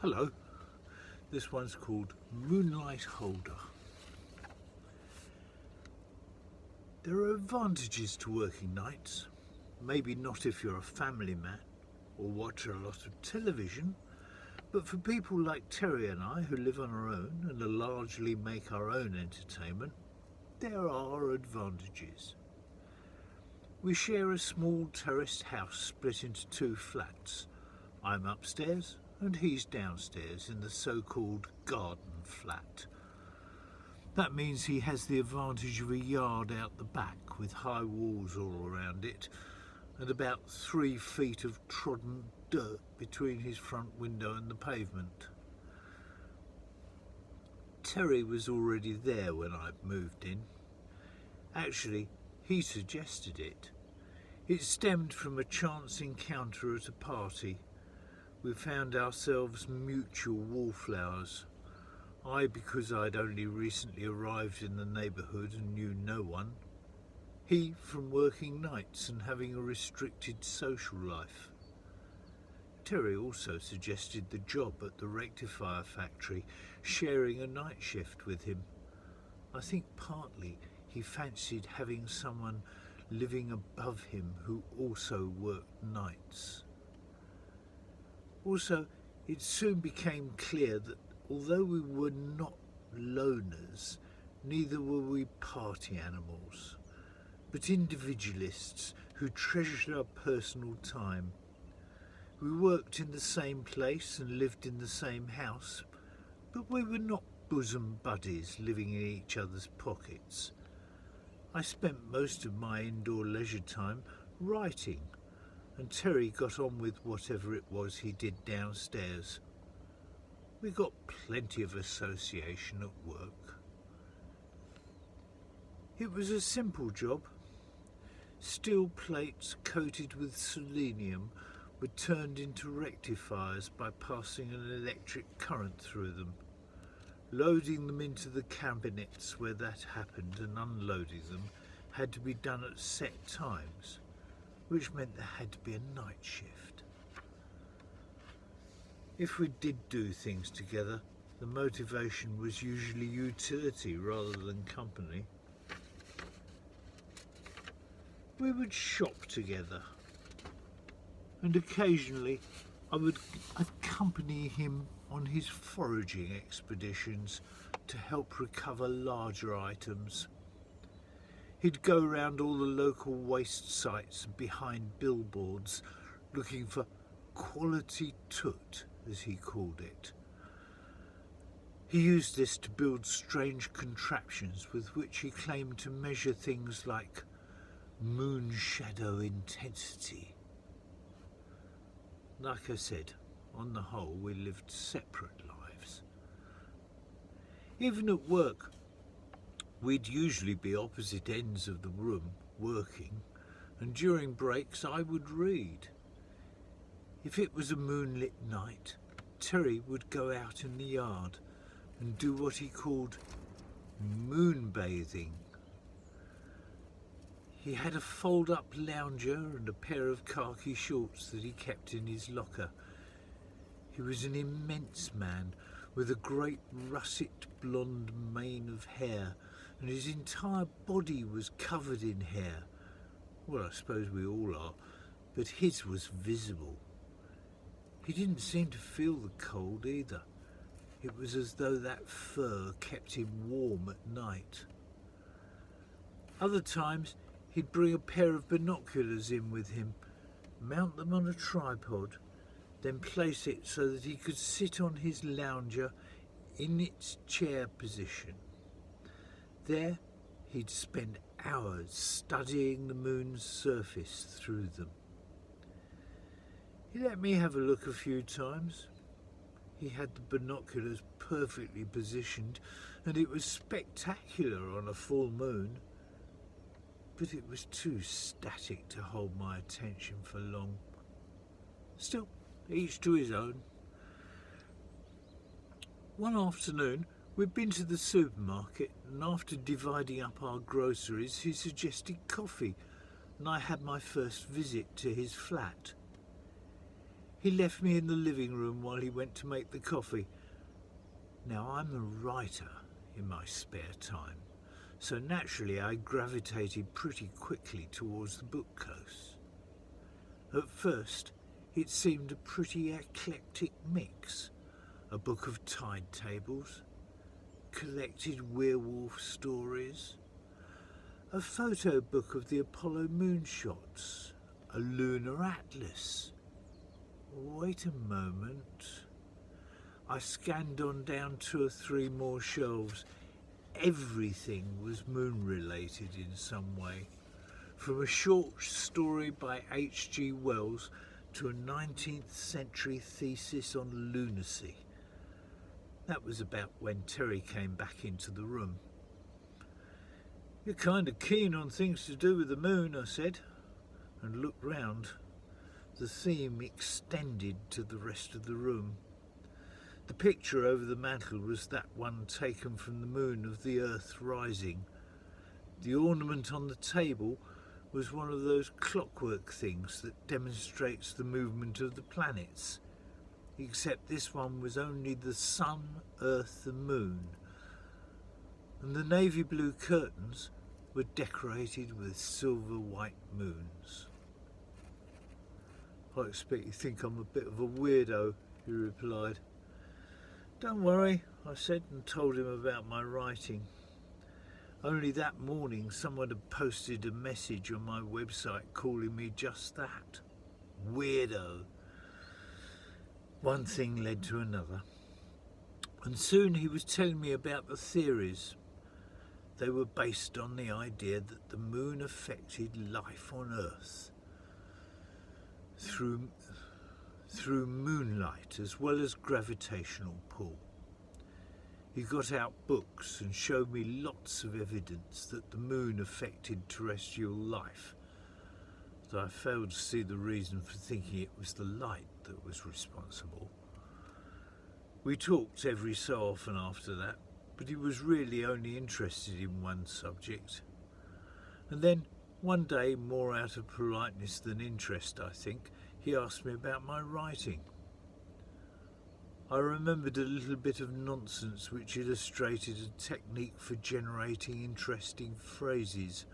Hello, this one's called Moonlight Holder. There are advantages to working nights. Maybe not if you're a family man or watch a lot of television, but for people like Terry and I who live on our own and largely make our own entertainment, there are advantages. We share a small terraced house split into two flats. I'm upstairs and he's downstairs in the so-called garden flat. That means he has the advantage of a yard out the back with high walls all around it and about 3 feet of trodden dirt between his front window and the pavement. Terry was already there when I moved in. Actually, he suggested it. It stemmed from a chance encounter at a party. We found ourselves mutual wallflowers. I because I'd only recently arrived in the neighbourhood and knew no one. He from working nights and having a restricted social life. Terry also suggested the job at the rectifier factory, sharing a night shift with him. I think partly he fancied having someone living above him who also worked nights. Also, it soon became clear that although we were not loners, neither were we party animals, but individualists who treasured our personal time. We worked in the same place and lived in the same house, but we were not bosom buddies living in each other's pockets. I spent most of my indoor leisure time writing, and Terry got on with whatever it was he did downstairs. We got plenty of association at work. It was a simple job. Steel plates coated with selenium were turned into rectifiers by passing an electric current through them. Loading them into the cabinets where that happened and unloading them had to be done at set times, which meant there had to be a night shift. If we did do things together, the motivation was usually utility rather than company. We would shop together, and occasionally I would accompany him on his foraging expeditions to help recover larger items. He'd go round all the local waste sites and behind billboards looking for quality toot, as he called it. He used this to build strange contraptions with which he claimed to measure things like moon shadow intensity. Like I said, on the whole, we lived separate lives. Even at work, we'd usually be opposite ends of the room, working, and during breaks I would read. If it was a moonlit night, Terry would go out in the yard and do what he called moonbathing. He had a fold-up lounger and a pair of khaki shorts that he kept in his locker. He was an immense man with a great russet blonde mane of hair, and his entire body was covered in hair. Well, I suppose we all are, but his was visible. He didn't seem to feel the cold either. It was as though that fur kept him warm at night. Other times, he'd bring a pair of binoculars in with him, mount them on a tripod, then place it so that he could sit on his lounger in its chair position. There, he'd spend hours studying the moon's surface through them. He let me have a look a few times. He had the binoculars perfectly positioned, and it was spectacular on a full moon. But it was too static to hold my attention for long. Still, each to his own. One afternoon, we'd been to the supermarket, and after dividing up our groceries, he suggested coffee, and I had my first visit to his flat. He left me in the living room while he went to make the coffee. Now, I'm a writer in my spare time, so naturally I gravitated pretty quickly towards the bookcase. At first, it seemed a pretty eclectic mix. A book of tide tables, collected werewolf stories, a photo book of the Apollo moonshots, a lunar atlas. Wait a moment. I scanned on down 2 or 3 more shelves. Everything was moon-related in some way, from a short story by H.G. Wells to a 19th century thesis on lunacy. That was about when Terry came back into the room. "You're kind of keen on things to do with the moon," I said, and looked round. The theme extended to the rest of the room. The picture over the mantel was that one taken from the moon of the Earth rising. The ornament on the table was one of those clockwork things that demonstrates the movement of the planets, except this one was only the sun, earth and moon, and the navy blue curtains were decorated with silver white moons. "I expect you think I'm a bit of a weirdo," he replied. "Don't worry," I said, and told him about my writing. Only that morning someone had posted a message on my website calling me just that, weirdo. One thing led to another, and soon he was telling me about the theories. They were based on the idea that the moon affected life on Earth through moonlight as well as gravitational pull. He got out books and showed me lots of evidence that the moon affected terrestrial life, though I failed to see the reason for thinking it was the light that was responsible. We talked every so often after that, but he was really only interested in one subject. And then one day, more out of politeness than interest, I think, he asked me about my writing. I remembered a little bit of nonsense which illustrated a technique for generating interesting phrases.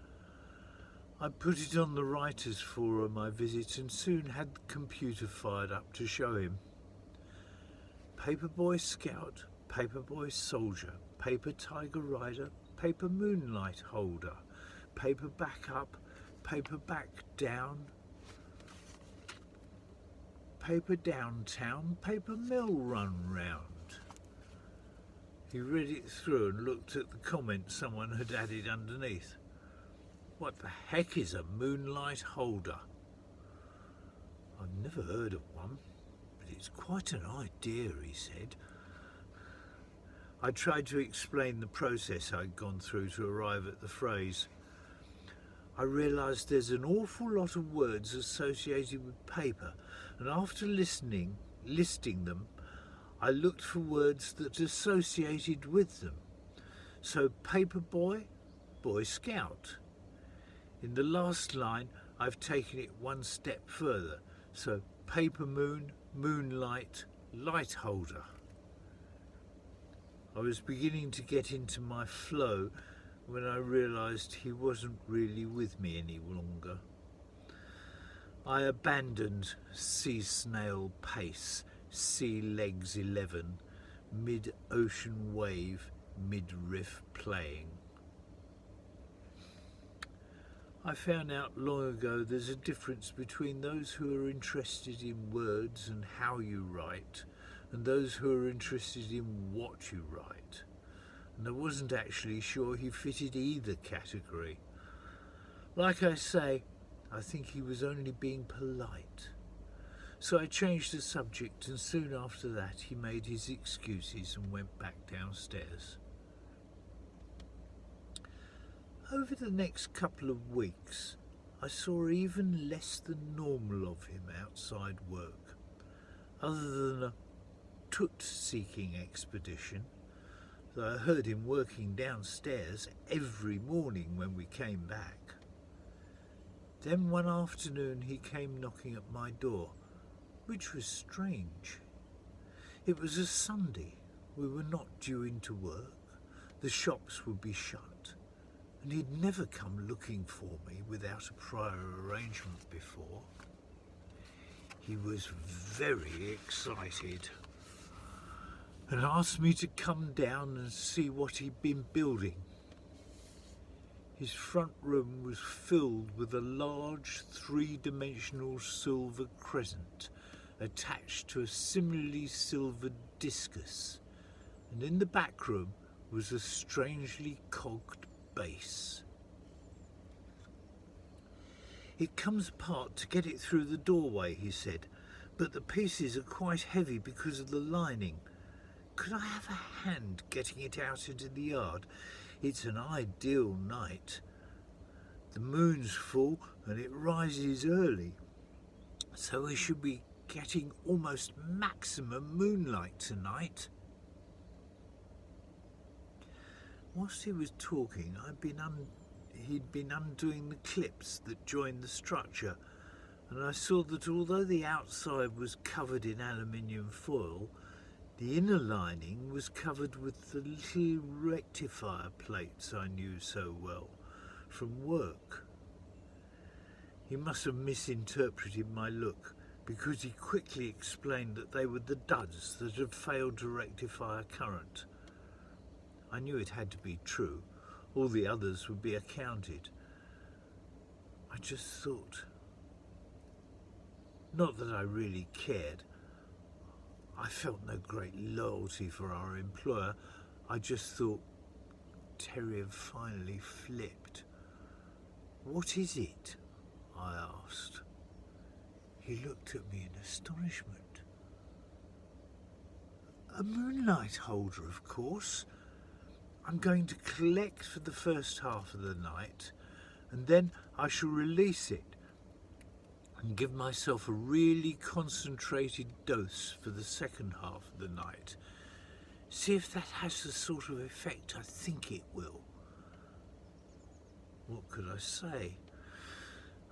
I put it on the writers' forum I visit and soon had the computer fired up to show him. Paperboy Scout, Paperboy Soldier, Paper Tiger Rider, Paper Moonlight Holder, Paper Back Up, Paper Back Down, Paper Downtown, Paper Mill Run Round. He read it through and looked at the comment someone had added underneath. "What the heck is a moonlight holder?" "I've never heard of one, but it's quite an idea," he said. I tried to explain the process I'd gone through to arrive at the phrase. I realised there's an awful lot of words associated with paper, and after listing them, I looked for words that associated with them. So Paper Boy, Boy Scout. In the last line, I've taken it one step further, so Paper Moon, Moonlight, Light Holder. I was beginning to get into my flow when I realised he wasn't really with me any longer. I abandoned Sea Snail Pace, Sea Legs 11, Mid-Ocean Wave, Mid-Riff Playing. I found out long ago there's a difference between those who are interested in words and how you write and those who are interested in what you write. And I wasn't actually sure he fitted either category. Like I say, I think he was only being polite. So I changed the subject, and soon after that he made his excuses and went back downstairs. Over the next couple of weeks, I saw even less than normal of him outside work. Other than a toot-seeking expedition, though I heard him working downstairs every morning when we came back. Then one afternoon he came knocking at my door, which was strange. It was a Sunday. We were not due into work. The shops would be shut, and he'd never come looking for me without a prior arrangement before. He was very excited and asked me to come down and see what he'd been building. His front room was filled with a large three-dimensional silver crescent attached to a similarly silvered discus, and in the back room was a strangely cogged base. "It comes apart to get it through the doorway," he said, "but the pieces are quite heavy because of the lining. Could I have a hand getting it out into the yard? It's an ideal night. The moon's full and it rises early, so we should be getting almost maximum moonlight tonight." Whilst he was talking, he'd been undoing the clips that joined the structure, and I saw that although the outside was covered in aluminium foil, the inner lining was covered with the little rectifier plates I knew so well from work. He must have misinterpreted my look, because he quickly explained that they were the duds that had failed to rectify a current. I knew it had to be true. All the others would be accounted. I just thought, not that I really cared. I felt no great loyalty for our employer. I just thought Terry had finally flipped. "What is it?" I asked. He looked at me in astonishment. "A moonlight holder, of course. I'm going to collect for the first half of the night, and then I shall release it and give myself a really concentrated dose for the second half of the night. See if that has the sort of effect I think it will." What could I say?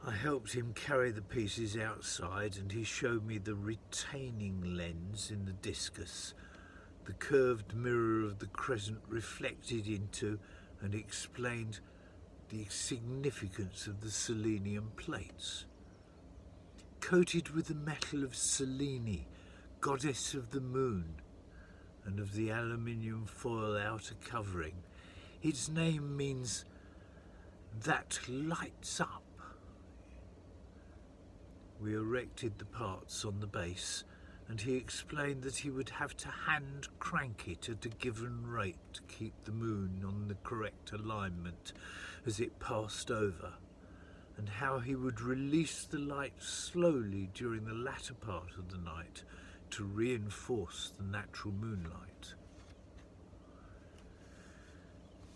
I helped him carry the pieces outside, and he showed me the retaining lens in the discus, the curved mirror of the crescent reflected into, and explained the significance of the selenium plates. Coated with the metal of Selene, goddess of the moon, and of the aluminium foil outer covering, its name means "that lights up." We erected the parts on the base, and he explained that he would have to hand crank it at a given rate to keep the moon on the correct alignment as it passed over, and how he would release the light slowly during the latter part of the night to reinforce the natural moonlight.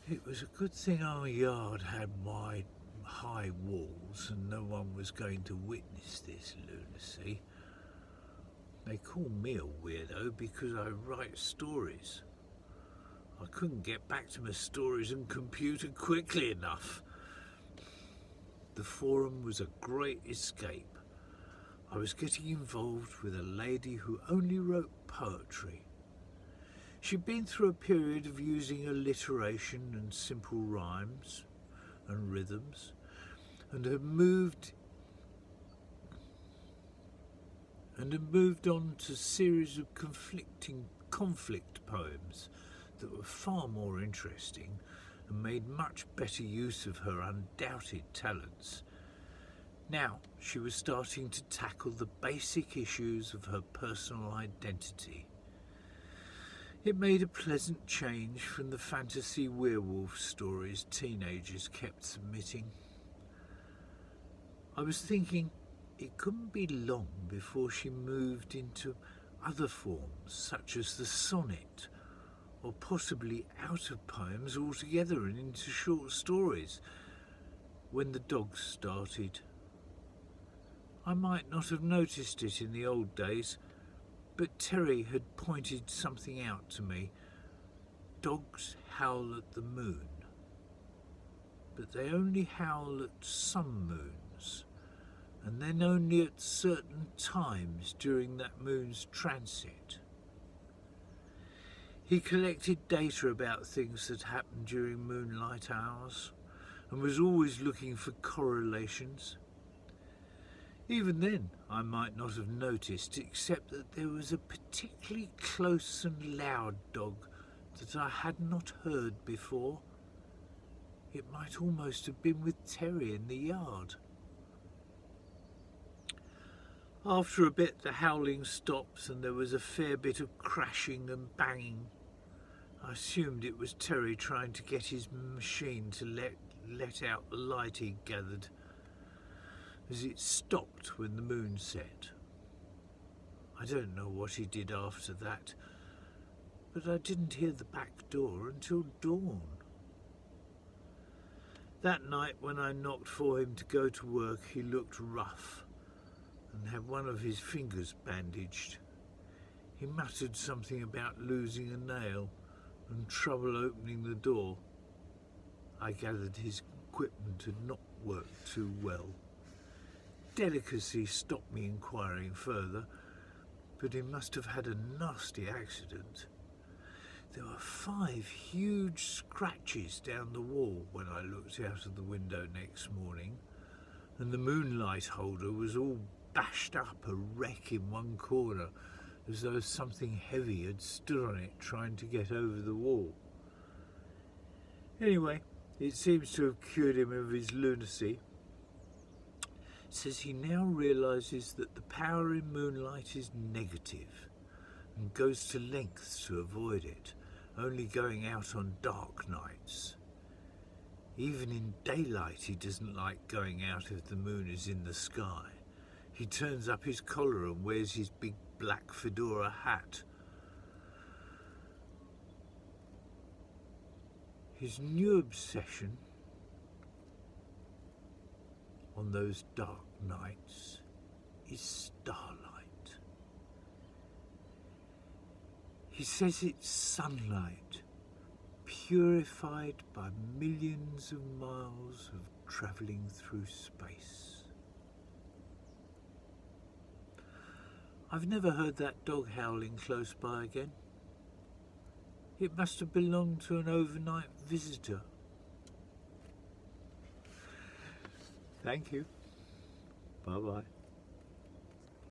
It was a good thing our yard had wide, high walls and no one was going to witness this lunacy. They call me a weirdo because I write stories. I couldn't get back to my stories and computer quickly enough. The forum was a great escape. I was getting involved with a lady who only wrote poetry. She'd been through a period of using alliteration and simple rhymes and rhythms, and had moved on to a series of conflict poems that were far more interesting and made much better use of her undoubted talents. Now she was starting to tackle the basic issues of her personal identity. It made a pleasant change from the fantasy werewolf stories teenagers kept submitting. I was thinking it couldn't be long before she moved into other forms, such as the sonnet, or possibly out of poems altogether and into short stories, when the dogs started. I might not have noticed it in the old days, but Terry had pointed something out to me. Dogs howl at the moon, but they only howl at some moons, and then only at certain times during that moon's transit. He collected data about things that happened during moonlight hours and was always looking for correlations. Even then, I might not have noticed, except that there was a particularly close and loud dog that I had not heard before. It might almost have been with Terry in the yard. After a bit, the howling stopped and there was a fair bit of crashing and banging. I assumed it was Terry trying to get his machine to let out the light he'd gathered, as it stopped when the moon set. I don't know what he did after that, but I didn't hear the back door until dawn. That night when I knocked for him to go to work, he looked rough and had one of his fingers bandaged. He muttered something about losing a nail and trouble opening the door. I gathered his equipment had not worked too well. Delicacy stopped me inquiring further, but he must have had a nasty accident. There were 5 huge scratches down the wall when I looked out of the window next morning, and the moonlight holder was all bashed up a wreck in one corner, as though something heavy had stood on it trying to get over the wall. Anyway, it seems to have cured him of his lunacy. Says he now realises that the power in moonlight is negative and goes to lengths to avoid it, only going out on dark nights. Even in daylight he doesn't like going out if the moon is in the sky. He turns up his collar and wears his big black fedora hat. His new obsession on those dark nights is starlight. He says it's sunlight, purified by millions of miles of travelling through space. I've never heard that dog howling close by again. It must have belonged to an overnight visitor. Thank you. Bye-bye.